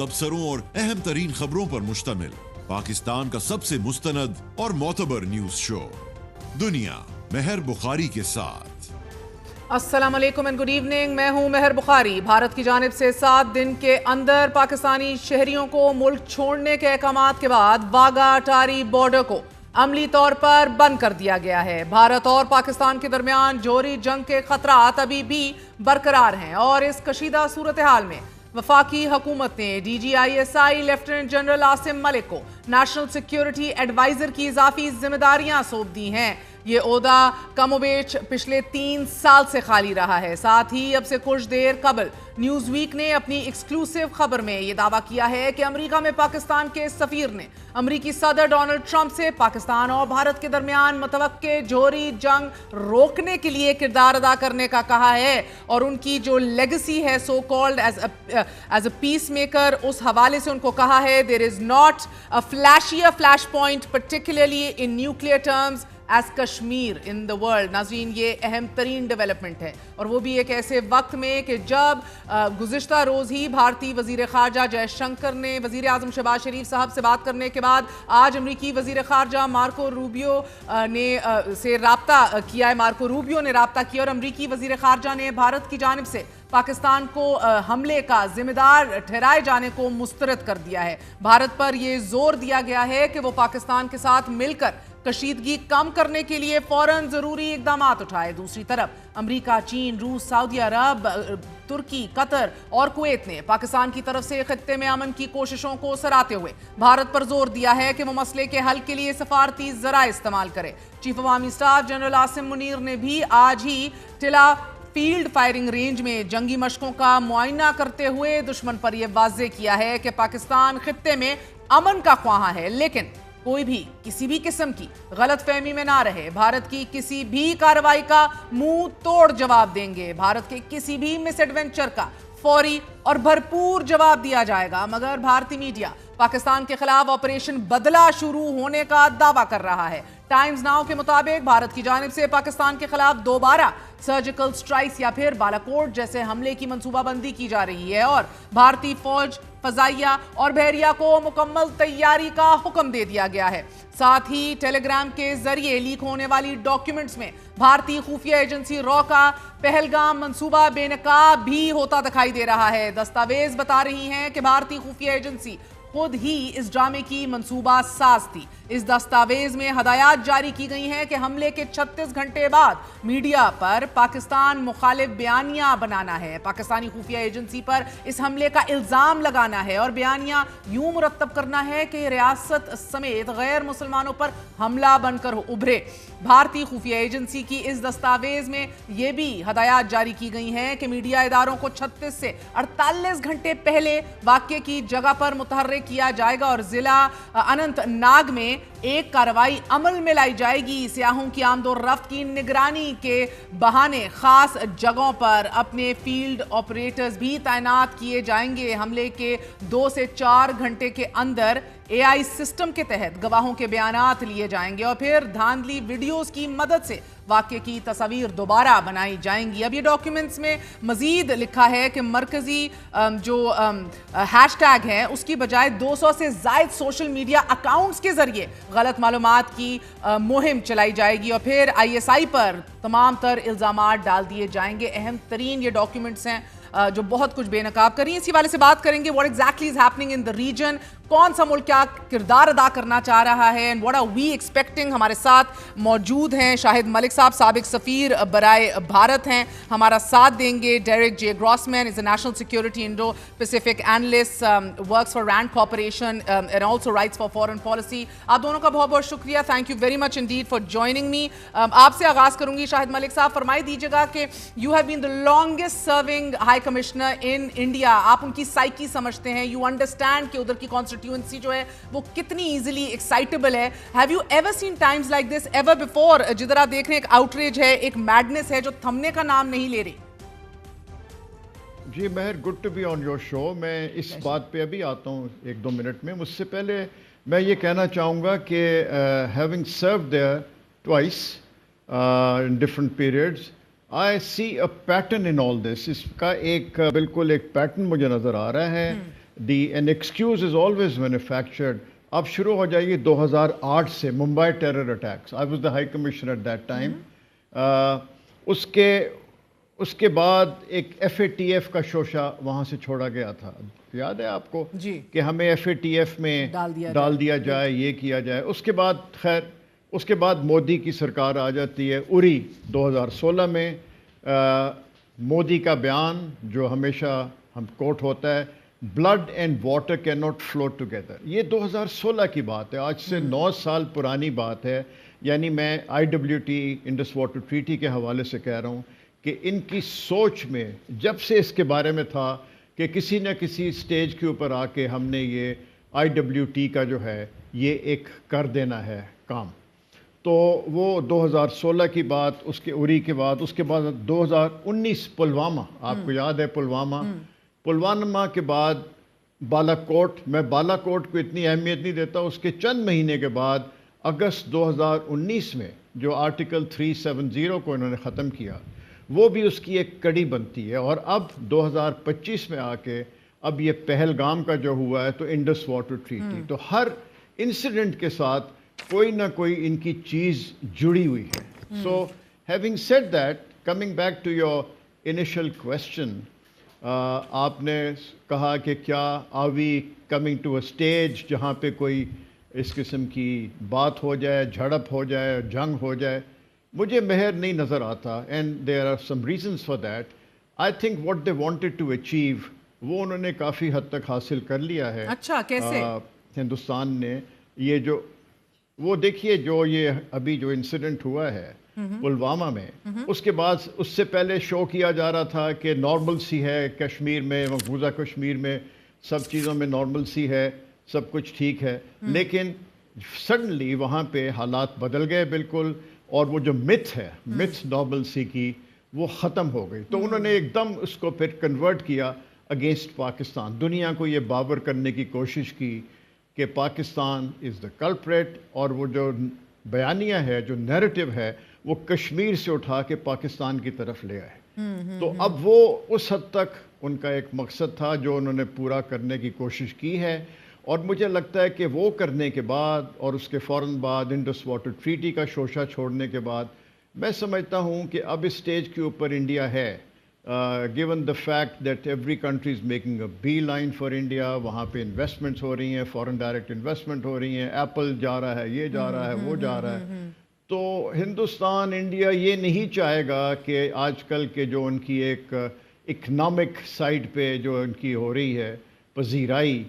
तबसरों और अहम तरीन खबरों पर मुश्तमिल पाकिस्तान का सबसे मुस्तनद और मोतबर न्यूज शो दुनिया मेहर बुखारी के साथ। अस्सलाम वालेकुम एंड गुड इवनिंग। मैं हूं मेहर बुखारी। भारत की जानिब से 7 दिन के अंदर पाकिस्तानी शहरियों को मुल्क छोड़ने के अहकामात के बाद वाघा अटारी बॉर्डर को अमली तौर पर बंद कर दिया गया है। भारत और पाकिस्तान के दरमियान जोरी जंग के खतरात अभी भी बरकरार हैं और इस कशीदा सूरत हाल में वफाकी हुकूमत ने DGISI lieutenant general Asim Malik को नेशनल सिक्योरिटी एडवाइजर की इजाफी जिम्मेदारियां सौंप दी हैं। ये ओहदा कमोबेश पिछले 3 साल से खाली रहा है। साथ ही अब से कुछ देर कबल न्यूज़ वीक ने अपनी एक्सक्लूसिव खबर में यह दावा किया है कि अमेरिका में पाकिस्तान के सफीर ने अमेरिकी सदर डोनाल्ड ट्रंप से पाकिस्तान और भारत के दरमियान मुतवक्के जोरी जंग रोकने के लिए किरदार अदा करने का कहा है और उनकी जो लेगेसी है so called as a peacemaker, उस हवाले से उनको कहा है there is not a flashier flash point particularly in nuclear terms as Kashmir in the world. नाज़रीन, ये अहम तरीन डेवलपमेंट है और वो भी एक ऐसे वक्त में कि जब गुज़िश्ता रोज़ ही भारतीय वज़ीर ख़ारजा जयशंकर ने वज़ीर आज़म शहबाज शरीफ साहब से बात करने के बाद आज अमरीकी वज़ीर ख़ारजा मार्को रूबियो ने से राब्ता किया है। मार्को रूबियो ने राब्ता किया और अमरीकी वज़ीर ख़ारजा ने भारत की जानिब से पाकिस्तान को हमले का जिम्मेदार ठहराए जाने को मुस्तरद कर दिया है। भारत पर यह जोर दिया गया है कि वो पाकिस्तान के साथ मिलकर कशीदगी कम करने के लिए फौरन जरूरी इकदाम उठाए। दूसरी तरफ अमेरिका, चीन, रूस, सऊदी अरब, तुर्की, कतर और कुवैत ने पाकिस्तान की तरफ से खित्ते में अमन की कोशिशों को सराहते हुए भारत पर जोर दिया है कि वो मसले के हल के लिए सफारती जराए इस्तेमाल करे। Chief of army staff general Asim Munir ने भी आज ही टिला फील्ड फायरिंग रेंज में जंगी मशकों का मुआयना करते हुए दुश्मन पर यह वाज़ेह किया है कि पाकिस्तान खित्ते में अमन का ख्वाहां है, लेकिन कोई भी किसी भी किस्म की गलत फहमी में ना रहे। भारत की किसी भी कार्रवाई का मुंह तोड़ जवाब देंगे। भारत के किसी भी मिस एडवेंचर का फौरी और भरपूर जवाब दिया जाएगा। मगर भारतीय मीडिया पाकिस्तान के खिलाफ ऑपरेशन बदला शुरू होने का दावा कर रहा है। टाइम्स नाउ के मुताबिक भारत की जानिब से पाकिस्तान के खिलाफ दोबारा सर्जिकल स्ट्राइक्स या फिर बालाकोट जैसे हमले की मंसूबाबंदी की जा रही है और भारतीय फौज, फजाइया और बहरिया को मुकम्मल तैयारी का हुक्म दे दिया गया है। साथ ही टेलीग्राम के जरिए लीक होने वाली डॉक्यूमेंट्स में भारतीय खुफिया एजेंसी रॉ का पहलगाम मंसूबा बेनकाब भी होता दिखाई दे रहा है। दस्तावेज बता रही हैं कि भारतीय खुफिया एजेंसी खुद ही इस ड्रामे की मंसूबा साज थी। इस दस्तावेज में हदायत जारी की गई हैं कि हमले के 36 घंटे बाद मीडिया पर पाकिस्तान मुखालिफ बयानियां बनाना है, पाकिस्तानी खुफिया एजेंसी पर इस हमले का इल्जाम लगाना है और बयानियां यूं मुरतब करना है कि रियासत समेत गैर मुसलमानों पर हमला बनकर उभरे। भारतीय खुफिया एजेंसी की इस दस्तावेज में यह भी हदायत जारी की गई हैं कि मीडिया इदारों को 36 से 48 घंटे पहले वाक़े की जगह पर मुतहर्रिक किया जाएगा और जिला अनंतनाग में एक कार्रवाई अमल में लाई जाएगी। सियाहों की आमदोरफ्त की निगरानी के बहाने खास जगहों पर अपने फील्ड ऑपरेटर्स भी तैनात किए जाएंगे। हमले के 2 से 4 घंटे के अंदर AI सिस्टम के तहत गवाहों के बयानात लिए जाएंगे और फिर धांधली वीडियोस की मदद से वाक़े की तस्वीर दोबारा बनाई जाएंगी। अब ये डॉक्यूमेंट्स में मजीद लिखा है कि मरकजी जो हैशटैग है उसकी बजाय 200 से ज़ायद सोशल मीडिया अकाउंट्स के जरिए गलत मालूमात की मुहिम चलाई जाएगी और फिर ISI पर तमाम तर इल्ज़ामात डाल दिए जाएंगे। अहम तरीन ये डॉक्यूमेंट्स हैं जो बहुत कुछ बेनकाब करी। इसी वाले से बात करेंगे what exactly is happening in the region, कौन सा मुल्क क्या किरदार अदा करना चाह रहा है and what are we expecting. हमारे साथ मौजूद हैं शाहिद मलिक साहब, साबिक सफ़ीर बराए भारत हैं, हमारा साथ देंगे। Derek J Grossman is a national security Indo Pacific analyst, works for Rand Corporation and also writes for Foreign Policy. आप दोनों का बहुत बहुत शुक्रिया, thank you very much indeed for joining me. आपसे आगाज़ करूंगी शाहिद मलिक साहब, फरमाई दीजिएगा कि you have been the longest serving high commissioner in India, आप उनकी साइकी समझते हैं, यू अंडरस्टैंड कि उधर की कॉन्स्टिट्यूएंसी जो है वो कितनी इजीली एक्साइटेबल है। Have you ever seen times like this ever before, जिधर आप देख रहे हैं एक आउटरीच है, एक मैडनेस है जो थमने का नाम नहीं ले रही? जी Mehr, good to be on your show. मैं इस बात पे अभी आता हूँ 1-2 मिनट में। मुझसे पहले मैं ये कहना चाहूँगा कि having served there twice in different periods, I see a pattern in all this. इसका एक बिल्कुल एक पैटर्न मुझे नज़र आ रहा है। an excuse is always manufactured. اب شروع ہو جائے گی 2008 سے Mumbai terror attacks. I was the high commissioner at that time. اس کے بعد ایک ایف اے ٹی ایف کا شوشہ وہاں سے چھوڑا گیا تھا, یاد ہے آپ کو, کہ ہمیں ایف اے ٹی ایف میں ڈال دیا جائے, یہ کیا جائے. اس کے بعد خیر اس کے بعد مودی کی سرکار آ جاتی ہے. اری 2016 میں مودی کا بیان جو ہمیشہ ہم کوٹ ہوتا ہے, blood and water can not flow together. یہ 2016 کی بات ہے, آج سے 9 سال پرانی بات ہے. یعنی میں I W T Indus water treaty کے حوالے سے کہہ رہا ہوں کہ ان کی سوچ میں جب سے اس کے بارے میں تھا کہ کسی نہ کسی سٹیج کے اوپر آ کے ہم نے یہ آئی ڈبلیو ٹی کا جو ہے یہ ایک کر دینا ہے کام. تو وہ 2016 کی بات, اس کے اری کے بعد, اس کے بعد 2019 پلوامہ, آپ کو یاد ہے پلوامہ کے بعد بالا کوٹ. میں بالا کوٹ کو اتنی اہمیت نہیں دیتا. اس کے چند مہینے کے بعد اگست 2019 میں جو آرٹیکل 370 کو انہوں نے ختم کیا, وہ بھی اس کی ایک کڑی بنتی ہے. اور اب 2025 میں آ کے اب یہ پہلگام کا جو ہوا ہے تو انڈس واٹر ٹریٹی, تو ہر انسیڈنٹ کے ساتھ کوئی نہ کوئی ان کی چیز جڑی ہوئی ہے. So having said that, coming back to your initial question, آپ نے کہا کہ کیا are we coming to a stage جہاں پہ کوئی اس قسم کی بات ہو جائے, جھڑپ ہو جائے, جنگ ہو جائے. مجھے مہر نہیں نظر آتا, and there are some reasons for that. I think what they wanted to achieve وہ انہوں نے کافی حد تک حاصل کر لیا ہے. اچھا, کیسے ہندوستان نے یہ جو وہ دیکھیے جو یہ ابھی جو انسیڈنٹ ہوا ہے پلوامہ میں, اس کے بعد اس سے پہلے شو کیا جا رہا تھا کہ نارمل سی ہے کشمیر میں, مقبوضہ کشمیر میں سب چیزوں میں نارمل سی ہے, سب کچھ ٹھیک ہے. لیکن سڈنلی وہاں پہ حالات بدل گئے بالکل, اور وہ جو متھ ہے, متھ نارمل سی کی, وہ ختم ہو گئی. تو انہوں نے ایک دم اس کو پھر کنورٹ کیا اگینسٹ پاکستان. دنیا کو یہ باور کرنے کی کوشش کی کہ پاکستان از دا کلپریٹ, اور وہ جو بیانیہ ہے, جو نیریٹو ہے, وہ کشمیر سے اٹھا کے پاکستان کی طرف لے آئے. تو اب وہ اس حد تک ان کا ایک مقصد تھا جو انہوں نے پورا کرنے کی کوشش کی ہے. اور مجھے لگتا ہے کہ وہ کرنے کے بعد اور اس کے فوراً بعد انڈس واٹر ٹریٹی کا شوشہ چھوڑنے کے بعد میں سمجھتا ہوں کہ اب اس سٹیج کے اوپر انڈیا ہے, given the fact that every country is making a beeline for India. وہاں پہ انویسٹمنٹس ہو رہی ہیں, فورن ڈائریکٹ انویسٹمنٹ ہو رہی ہیں, ایپل جا رہا ہے, یہ جا رہا ہے, وہ جا رہا ہے. تو ہندوستان, انڈیا یہ نہیں چاہے گا کہ آج کل کے جو ان کی ایک اکنامک سائڈ پہ جو ان کی ہو رہی ہے پذیرائی,